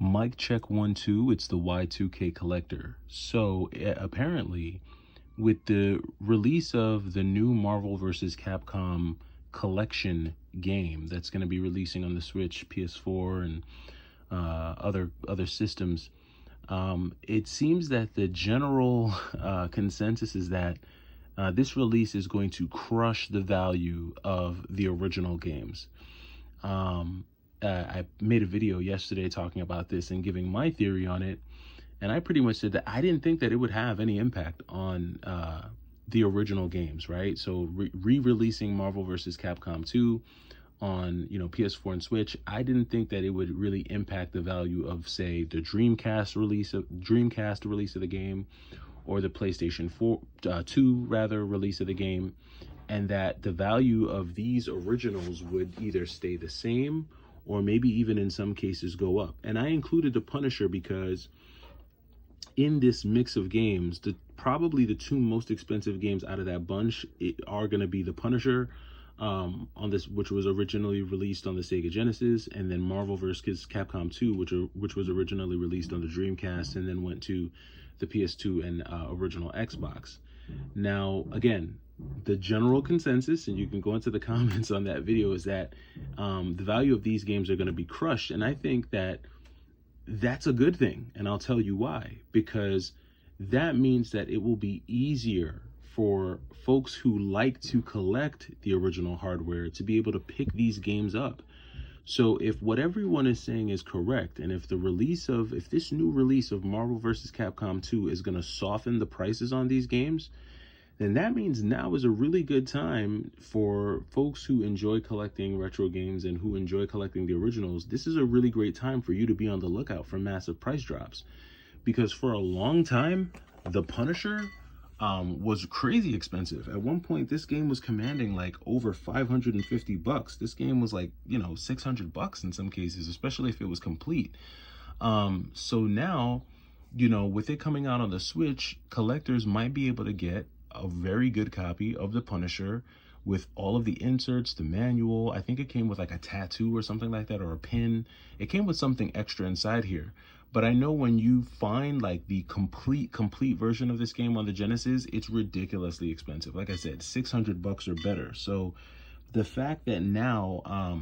Mic check 1 2. It's the Y2K collector. So apparently, with the release of the new Marvel vs. Capcom collection game that's going to be releasing on the Switch, PS4, and other systems, it seems that the general consensus is that this release is going to crush the value of the original games. I made a video yesterday talking about this and giving my theory on it, and I pretty much said that I didn't think that it would have any impact on the original games, right? So re-releasing Marvel vs. Capcom 2 on PS4 and Switch, I didn't think that it would really impact the value of, say, the Dreamcast release of the game, or the PlayStation 2 rather release of the game, and that the value of these originals would either stay the same or maybe even in some cases go up. And I included the Punisher because in this mix of games, probably the two most expensive games out of that bunch are going to be the Punisher, on this, which was originally released on the Sega Genesis, and then Marvel vs. Capcom 2, which was originally released on the Dreamcast and then went to the PS2 and original Xbox. Now, again, the general consensus, and you can go into the comments on that video, is that the value of these games are going to be crushed. And I think that that's a good thing. And I'll tell you why. Because that means that it will be easier for folks who like to collect the original hardware to be able to pick these games up. So if what everyone is saying is correct, and if this new release of Marvel vs. Capcom 2 is going to soften the prices on these games, then that means now is a really good time for folks who enjoy collecting retro games and who enjoy collecting the originals. This is a really great time for you to be on the lookout for massive price drops, because for a long time, the Punisher was crazy expensive. At one point, this game was commanding like over $550. This game was like, $600 in some cases, especially if it was complete. So now, with it coming out on the Switch, collectors might be able to get a very good copy of the Punisher with all of the inserts, the manual. I think it came with like a tattoo or something like that, or a pin. It came with something extra inside here. But I know when you find like the complete version of this game on the Genesis, it's ridiculously expensive. Like I said, $600 or better. So the fact that now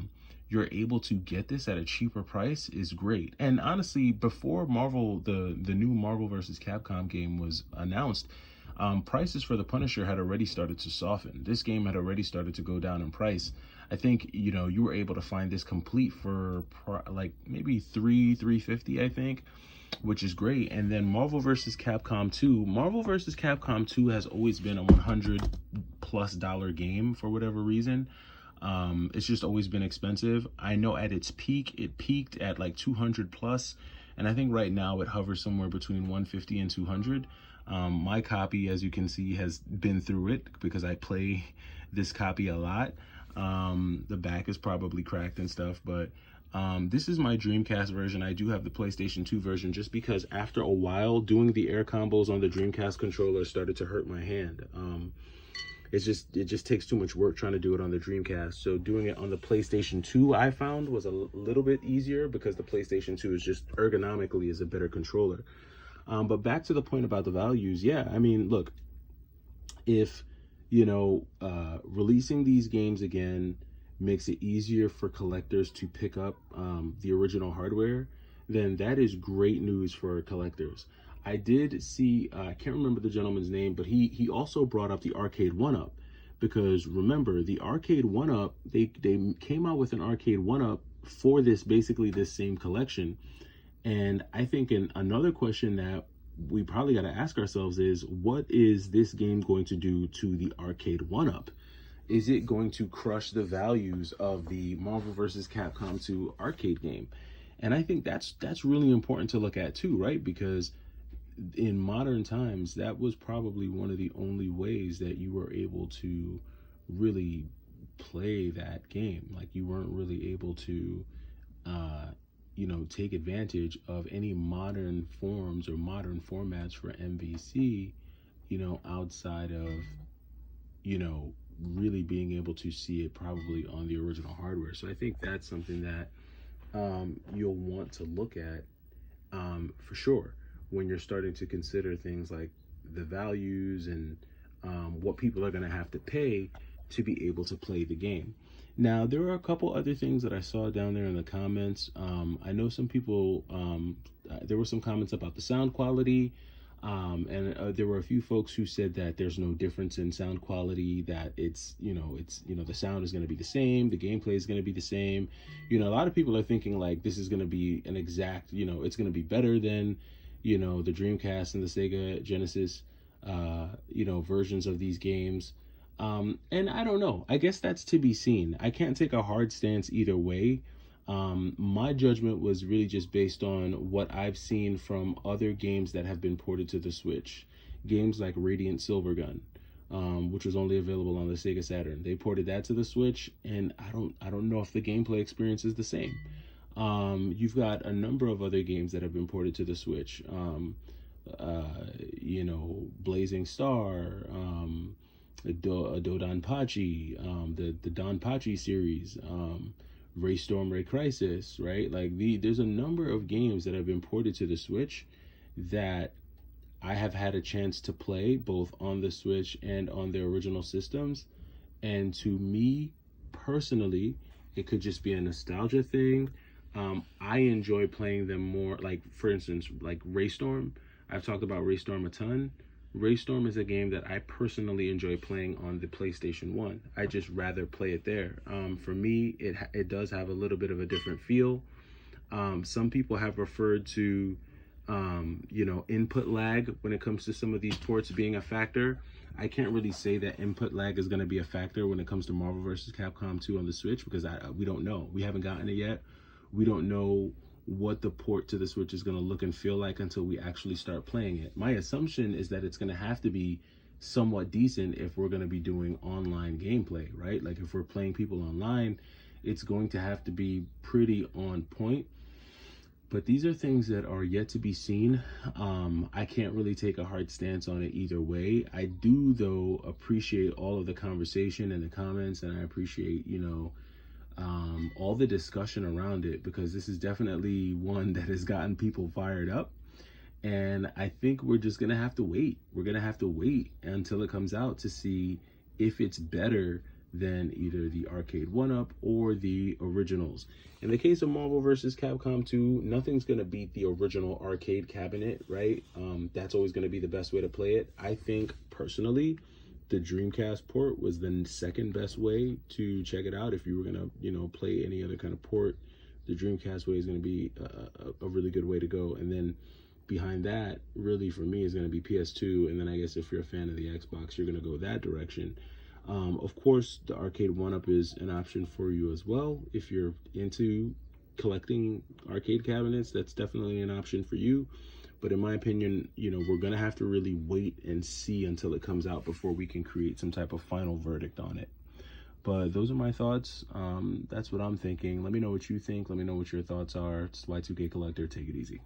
you're able to get this at a cheaper price is great. And honestly, before the new Marvel vs. Capcom game was announced, prices for the Punisher had already started to soften. This game had already started to go down in price. I think, you were able to find this complete for like maybe $350, I think, which is great. And then Marvel vs. Capcom 2 has always been a $100+ game for whatever reason. It's just always been expensive. I know at its peak, it peaked at like 200+, and I think right now it hovers somewhere between 150 and 200. My copy, as you can see, has been through it because I play this copy a lot. The back is probably cracked and stuff, but this is my Dreamcast version. I do have the PlayStation 2 version just because after a while doing the air combos on the Dreamcast controller started to hurt my hand. It just takes too much work trying to do it on the Dreamcast. So doing it on the PlayStation 2 I found was a little bit easier because the PlayStation 2 is just ergonomically is a better controller. But back to the point about the values, yeah, I mean, look, if releasing these games again makes it easier for collectors to pick up the original hardware, then that is great news for collectors. I did see, I can't remember the gentleman's name, but he also brought up the Arcade 1-Up, because remember, the Arcade 1-Up, they came out with an Arcade 1-Up for basically this same collection. And I think another question that we probably got to ask ourselves is, what is this game going to do to the Arcade 1-Up? Is it going to crush the values of the Marvel vs. Capcom 2 arcade game? And I think that's really important to look at too, right? Because in modern times, that was probably one of the only ways that you were able to really play that game. Like, you weren't really able to take advantage of any modern forms or modern formats for MVC, outside of, really being able to see it probably on the original hardware. So I think that's something that you'll want to look at for sure, when you're starting to consider things like the values and what people are going to have to pay to be able to play the game. Now, there are a couple other things that I saw down there in the comments. I know some people, there were some comments about the sound quality. And there were a few folks who said that there's no difference in sound quality, that it's the sound is going to be the same, the gameplay is going to be the same. A lot of people are thinking like this is going to be an exact, it's going to be better than, the Dreamcast and the Sega Genesis, versions of these games. And I don't know. I guess that's to be seen. I can't take a hard stance either way. My judgment was really just based on what I've seen from other games that have been ported to the Switch. Games like Radiant Silvergun, which was only available on the Sega Saturn. They ported that to the Switch, and I don't know if the gameplay experience is the same. You've got a number of other games that have been ported to the Switch. Blazing Star, Dodonpachi, the Donpachi series, Raystorm Ray Crisis, right? Like there's a number of games that have been ported to the Switch that I have had a chance to play both on the Switch and on the original systems. And to me personally, it could just be a nostalgia thing. I enjoy playing them more, like for instance, like Raystorm. I've talked about Raystorm a ton. Raystorm is a game that I personally enjoy playing on the PlayStation 1. I just rather play it there. For me, it does have a little bit of a different feel. Some people have referred to, input lag when it comes to some of these ports being a factor. I can't really say that input lag is going to be a factor when it comes to Marvel vs. Capcom 2 on the Switch, because we don't know. We haven't gotten it yet. We don't know what the port to the Switch is going to look and feel like until we actually start playing it. My assumption is that it's going to have to be somewhat decent if we're going to be doing online gameplay, right? Like if we're playing people online, it's going to have to be pretty on point. But these are things that are yet to be seen. I can't really take a hard stance on it either way. I do, though, appreciate all of the conversation and the comments, and I appreciate, all the discussion around it, because this is definitely one that has gotten people fired up. And I think we're just going to have to wait. We're going to have to wait until it comes out to see if it's better than either the arcade 1-up or the originals. In the case of Marvel vs. Capcom 2, nothing's going to beat the original arcade cabinet, right? That's always going to be the best way to play it. I think, personally, the Dreamcast port was the second best way to check it out. If you were going to, play any other kind of port, the Dreamcast way is going to be a really good way to go. And then behind that, really, for me, is going to be PS2. And then I guess if you're a fan of the Xbox, you're going to go that direction. Of course, the arcade 1-up is an option for you as well. If you're into collecting arcade cabinets, that's definitely an option for you. But in my opinion, we're going to have to really wait and see until it comes out before we can create some type of final verdict on it. But those are my thoughts. That's what I'm thinking. Let me know what you think. Let me know what your thoughts are. It's Y2K Collector. Take it easy.